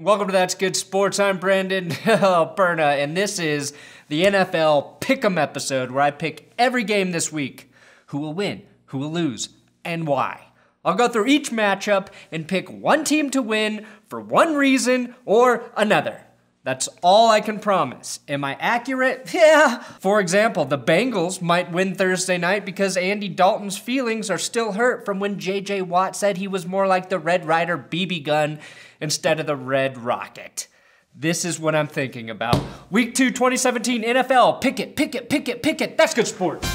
Welcome to That's Good Sports. I'm Brandon Perna, and this is the NFL Pick'em episode where I pick every game this week. Who will win, who will lose, and why. I'll go through each matchup and pick one team to win for one reason or another. That's all I can promise. Am I accurate? Yeah. For example, the Bengals might win Thursday night because Andy Dalton's feelings are still hurt from when J.J. Watt said he was more like the Red Ryder BB gun instead of the Red Rocket. This is what I'm thinking about. Week 2, 2017 NFL. Pick it, pick it, pick it, pick it. That's good sports.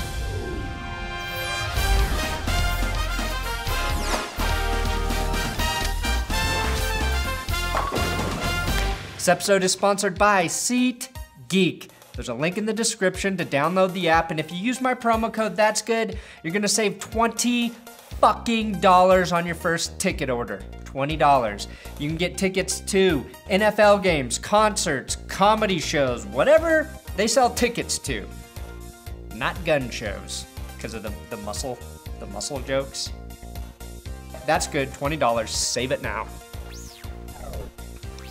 This episode is sponsored by SeatGeek. There's a link in the description to download the app, and if you use my promo code That's Good, you're gonna save $20 on your first ticket order. $20. You can get tickets to NFL games, concerts, comedy shows, whatever they sell tickets to. Not gun shows, because of the muscle jokes. That's good, $20, save it now.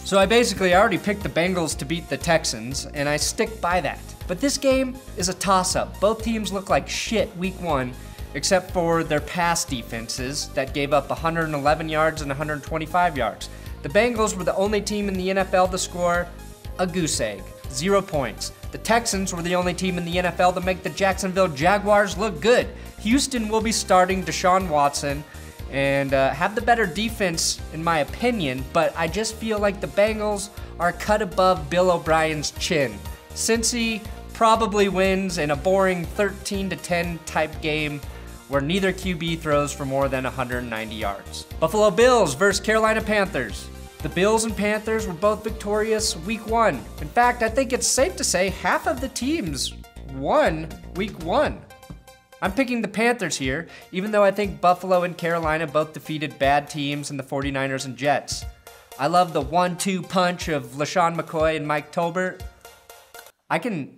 So I already picked the Bengals to beat the Texans, and I stick by that. But this game is a toss-up. Both teams look like shit week 1, except for their pass defenses that gave up 111 yards and 125 yards. The Bengals were the only team in the NFL to score a goose egg, 0 points. The Texans were the only team in the NFL to make the Jacksonville Jaguars look good. Houston will be starting Deshaun Watson and have the better defense, in my opinion, but I just feel like the Bengals are cut above Bill O'Brien's chin. Cincy probably wins in a boring 13-10 type game where neither QB throws for more than 190 yards. Buffalo Bills versus Carolina Panthers. The Bills and Panthers were both victorious week 1. In fact, I think it's safe to say half of the teams won week 1. I'm picking the Panthers here, even though I think Buffalo and Carolina both defeated bad teams in the 49ers and Jets. I love the 1-2 punch of LaShawn McCoy and Mike Tolbert. I can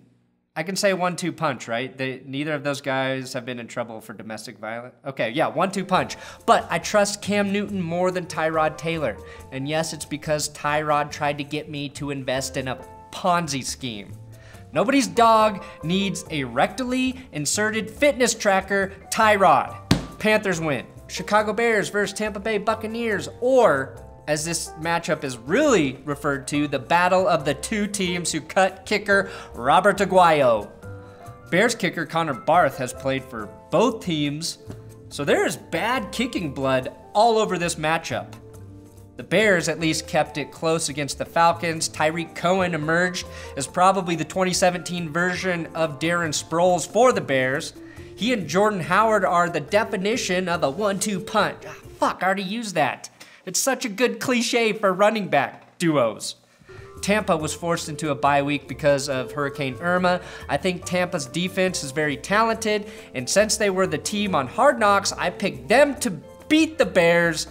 say 1-2 punch, right? Neither of those guys have been in trouble for domestic violence. Okay, yeah, 1-2 punch. But I trust Cam Newton more than Tyrod Taylor. And yes, it's because Tyrod tried to get me to invest in a Ponzi scheme. Nobody's dog needs a rectally inserted fitness tracker, Tyrod. Panthers win. Chicago Bears versus Tampa Bay Buccaneers, or as this matchup is really referred to, the battle of the two teams who cut kicker Robert Aguayo. Bears kicker Connor Barth has played for both teams, so there is bad kicking blood all over this matchup. The Bears at least kept it close against the Falcons. Tyreek Cohen emerged as probably the 2017 version of Darren Sproles for the Bears. He and Jordan Howard are the definition of a 1-2 punch. I already used that. It's such a good cliche for running back duos. Tampa was forced into a bye week because of Hurricane Irma. I think Tampa's defense is very talented, and since they were the team on Hard Knocks, I picked them to beat the Bears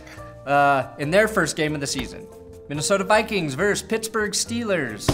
in their first game of the season. Minnesota Vikings versus Pittsburgh Steelers.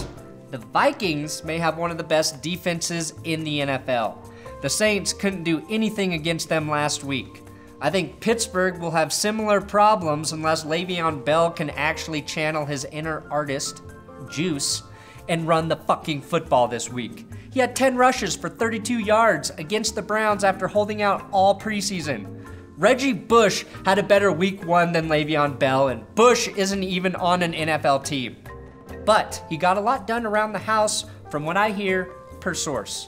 The Vikings may have one of the best defenses in the NFL. The Saints couldn't do anything against them last week. I think Pittsburgh will have similar problems unless Le'Veon Bell can actually channel his inner artist, Juice, and run the fucking football this week. He had 10 rushes for 32 yards against the Browns after holding out all preseason. Reggie Bush had a better week 1 than Le'Veon Bell, and Bush isn't even on an NFL team. But he got a lot done around the house, from what I hear, per source.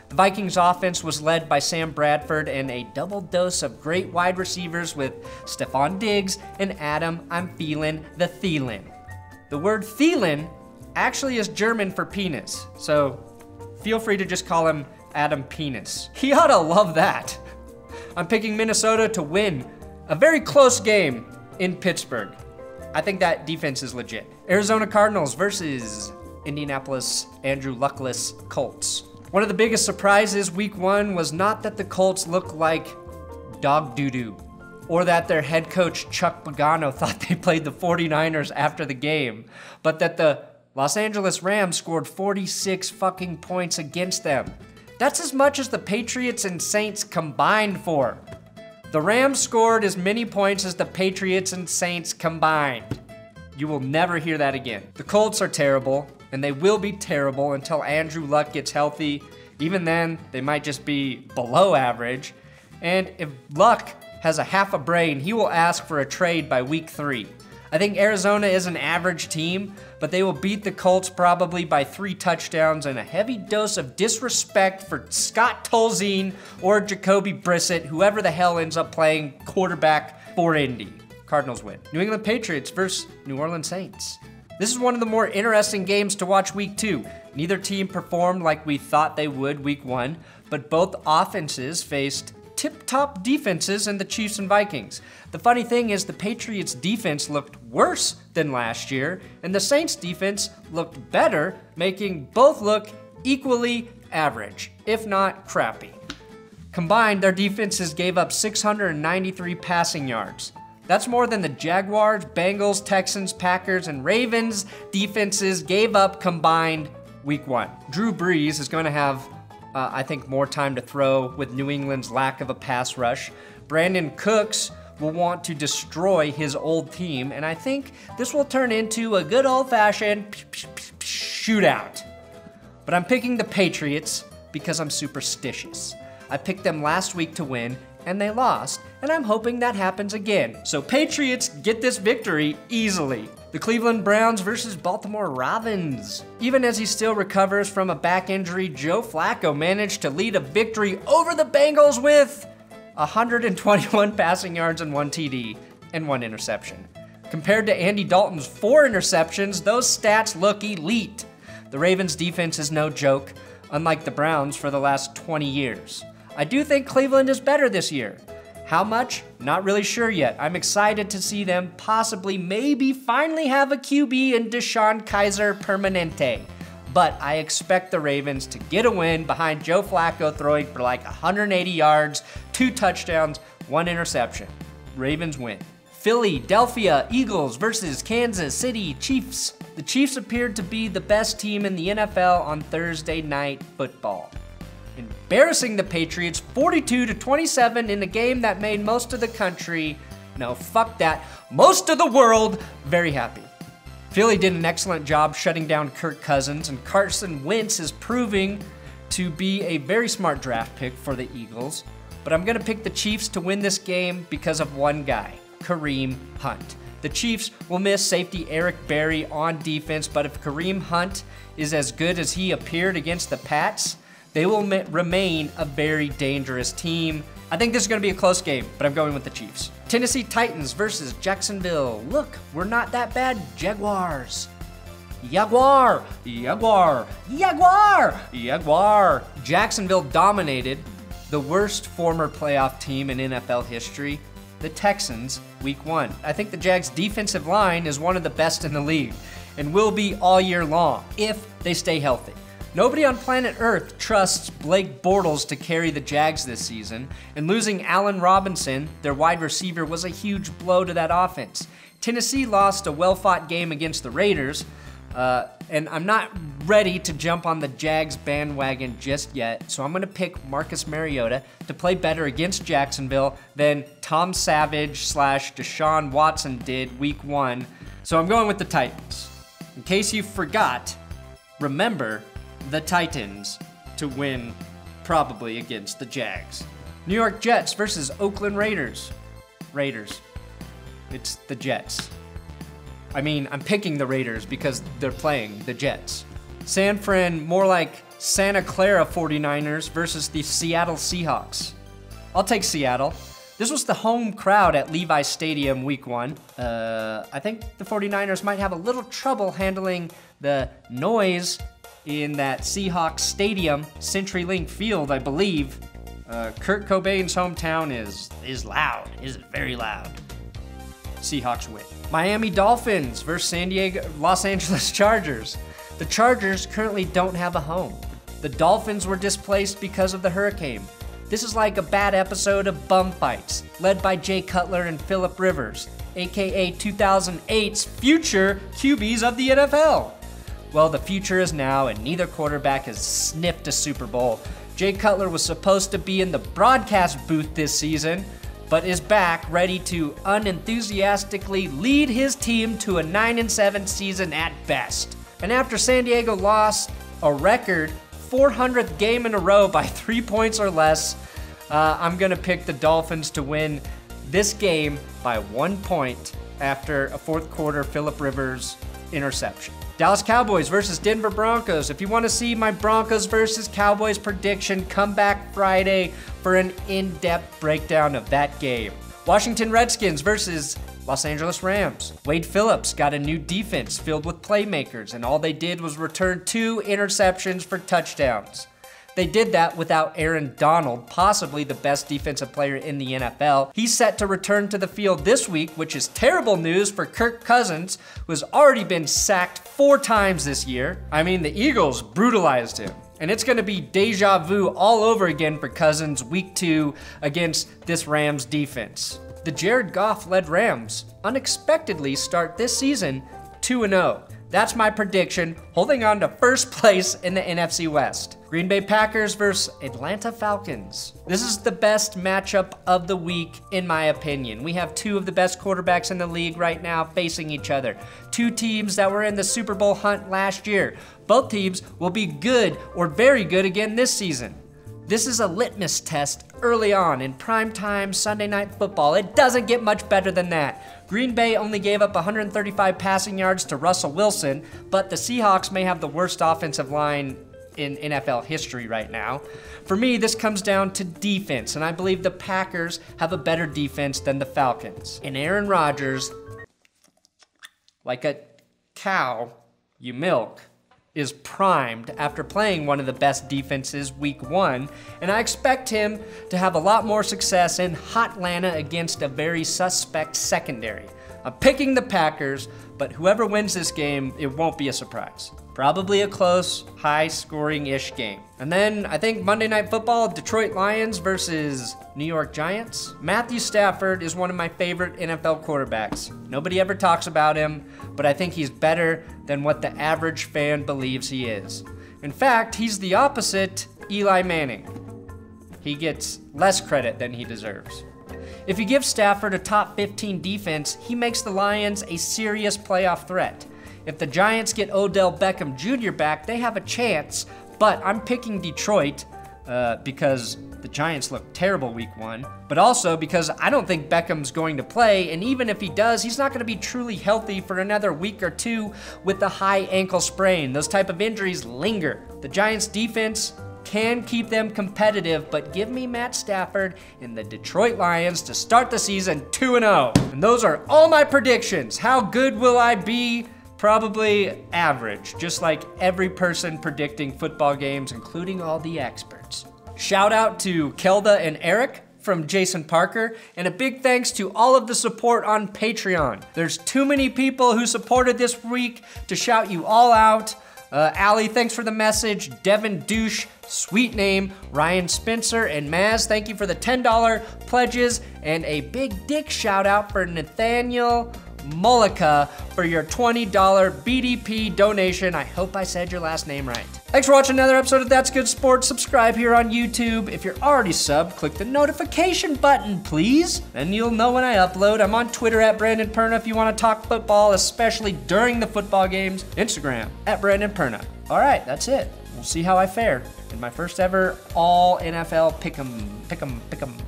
The Vikings offense was led by Sam Bradford and a double dose of great wide receivers with Stephon Diggs and Adam I'm feeling the Thielen. The word Thielen actually is German for penis, so feel free to just call him Adam Penis. He ought to love that. I'm picking Minnesota to win a very close game in Pittsburgh. I think that defense is legit. Arizona Cardinals versus Indianapolis Andrew Luckless Colts. One of the biggest surprises week 1 was not that the Colts look like dog doo-doo, or that their head coach Chuck Pagano thought they played the 49ers after the game, but that the Los Angeles Rams scored 46 fucking points against them. That's as much as the Patriots and Saints combined for. The Rams scored as many points as the Patriots and Saints combined. You will never hear that again. The Colts are terrible, and they will be terrible until Andrew Luck gets healthy. Even then, they might just be below average. And if Luck has a half a brain, he will ask for a trade by week 3. I think Arizona is an average team, but they will beat the Colts probably by 3 touchdowns and a heavy dose of disrespect for Scott Tolzien or Jacoby Brissett, whoever the hell ends up playing quarterback for Indy. Cardinals win. New England Patriots versus New Orleans Saints. This is one of the more interesting games to watch week 2. Neither team performed like we thought they would week 1, but both offenses faced tip-top defenses in the Chiefs and Vikings. The funny thing is the Patriots defense looked worse than last year, and the Saints defense looked better, making both look equally average, if not crappy. Combined, their defenses gave up 693 passing yards. That's more than the Jaguars, Bengals, Texans, Packers, and Ravens defenses gave up combined week 1. Drew Brees is going to have I think more time to throw with New England's lack of a pass rush. Brandon Cooks will want to destroy his old team, and I think this will turn into a good old-fashioned shootout. But I'm picking the Patriots because I'm superstitious. I picked them last week to win, and they lost, and I'm hoping that happens again. So Patriots get this victory easily. The Cleveland Browns versus Baltimore Ravens. Even as he still recovers from a back injury, Joe Flacco managed to lead a victory over the Bengals with 121 passing yards and 1 TD and 1 interception. Compared to Andy Dalton's 4 interceptions, those stats look elite. The Ravens defense is no joke, unlike the Browns for the last 20 years. I do think Cleveland is better this year. How much? Not really sure yet. I'm excited to see them possibly, maybe, finally have a QB in Deshaun Kaiser Permanente. But I expect the Ravens to get a win behind Joe Flacco throwing for like 180 yards, 2 touchdowns, 1 interception. Ravens win. Philadelphia Eagles versus Kansas City Chiefs. The Chiefs appeared to be the best team in the NFL on Thursday Night Football, embarrassing the Patriots 42-27 in a game that made most of the country, no, fuck that, most of the world very happy. Philly did an excellent job shutting down Kirk Cousins, and Carson Wentz is proving to be a very smart draft pick for the Eagles. But I'm gonna pick the Chiefs to win this game because of one guy, Kareem Hunt. The Chiefs will miss safety Eric Berry on defense, but if Kareem Hunt is as good as he appeared against the Pats, they will remain a very dangerous team. I think this is going to be a close game, but I'm going with the Chiefs. Tennessee Titans versus Jacksonville. Look, we're not that bad. Jaguars. Jaguar. Jaguar. Jaguar. Jaguar. Jacksonville dominated the worst former playoff team in NFL history, the Texans, week 1. I think the Jags' defensive line is one of the best in the league and will be all year long if they stay healthy. Nobody on planet Earth trusts Blake Bortles to carry the Jags this season, and losing Allen Robinson, their wide receiver, was a huge blow to that offense. Tennessee lost a well-fought game against the Raiders, and I'm not ready to jump on the Jags bandwagon just yet, so I'm going to pick Marcus Mariota to play better against Jacksonville than Tom Savage / Deshaun Watson did week 1, so I'm going with the Titans. In case you forgot, remember the Titans to win probably against the Jags. New York Jets versus Oakland Raiders. Raiders. It's the Jets. I mean, I'm picking the Raiders because they're playing the Jets. San Fran, more like Santa Clara 49ers versus the Seattle Seahawks. I'll take Seattle. This was the home crowd at Levi's Stadium week 1. I think the 49ers might have a little trouble handling the noise in that Seahawks stadium, CenturyLink Field, I believe. Kurt Cobain's hometown is loud, is very loud. Seahawks win. Miami Dolphins versus Los Angeles Chargers. The Chargers currently don't have a home. The Dolphins were displaced because of the hurricane. This is like a bad episode of Bum Fights, led by Jay Cutler and Phillip Rivers, aka 2008's future QBs of the NFL. Well, the future is now, and neither quarterback has sniffed a Super Bowl. Jay Cutler was supposed to be in the broadcast booth this season, but is back ready to unenthusiastically lead his team to a 9-7 season at best. And after San Diego lost a record 400th game in a row by 3 points or less, I'm gonna pick the Dolphins to win this game by 1 point after a fourth quarter Phillip Rivers interception. Dallas Cowboys versus Denver Broncos. If you want to see my Broncos versus Cowboys prediction, come back Friday for an in-depth breakdown of that game. Washington Redskins versus Los Angeles Rams. Wade Phillips got a new defense filled with playmakers, and all they did was return 2 interceptions for touchdowns. They did that without Aaron Donald, possibly the best defensive player in the NFL. He's set to return to the field this week, which is terrible news for Kirk Cousins, who has already been sacked 4 times this year. I mean, the Eagles brutalized him. And it's gonna be deja vu all over again for Cousins week 2 against this Rams defense. The Jared Goff-led Rams unexpectedly start this season 2-0. That's my prediction, holding on to first place in the NFC West. Green Bay Packers versus Atlanta Falcons. This is the best matchup of the week, in my opinion. We have 2 of the best quarterbacks in the league right now facing each other. 2 teams that were in the Super Bowl hunt last year. Both teams will be good or very good again this season. This is a litmus test early on in primetime Sunday Night Football. It doesn't get much better than that. Green Bay only gave up 135 passing yards to Russell Wilson, but the Seahawks may have the worst offensive line in NFL history right now. For me, this comes down to defense, and I believe the Packers have a better defense than the Falcons. And Aaron Rodgers, like a cow you milk, is primed after playing one of the best defenses week 1, and I expect him to have a lot more success in Hotlanta against a very suspect secondary. I'm picking the Packers, but whoever wins this game, it won't be a surprise. Probably a close, high-scoring-ish game. And then I think Monday Night Football, Detroit Lions versus New York Giants. Matthew Stafford is one of my favorite NFL quarterbacks. Nobody ever talks about him, but I think he's better than what the average fan believes he is. In fact, he's the opposite Eli Manning. He gets less credit than he deserves. If you give Stafford a top 15 defense, he makes the Lions a serious playoff threat. If the Giants get Odell Beckham Jr. back, they have a chance, but I'm picking Detroit because the Giants look terrible week 1, but also because I don't think Beckham's going to play, and even if he does, he's not going to be truly healthy for another week or 2 with the high ankle sprain. Those type of injuries linger. The Giants defense can keep them competitive, but give me Matt Stafford and the Detroit Lions to start the season 2-0. And those are all my predictions. How good will I be? Probably average, just like every person predicting football games, including all the experts. Shout out to Kelda and Eric from Jason Parker, and a big thanks to all of the support on Patreon. There's too many people who supported this week to shout you all out. Allie, thanks for the message. Devin Douche, sweet name. Ryan Spencer and Maz, thank you for the $10 pledges. And a big dick shout out for Nathaniel Mollica for your $20 BDP donation. I hope I said your last name right. Thanks for watching another episode of That's Good Sports. Subscribe here on YouTube. If you're already subbed, click the notification button, please. Then you'll know when I upload. I'm on Twitter at Brandon Perna if you want to talk football, especially during the football games. Instagram at Brandon Perna. All right, that's it. We'll see how I fare in my first ever all NFL pick'em.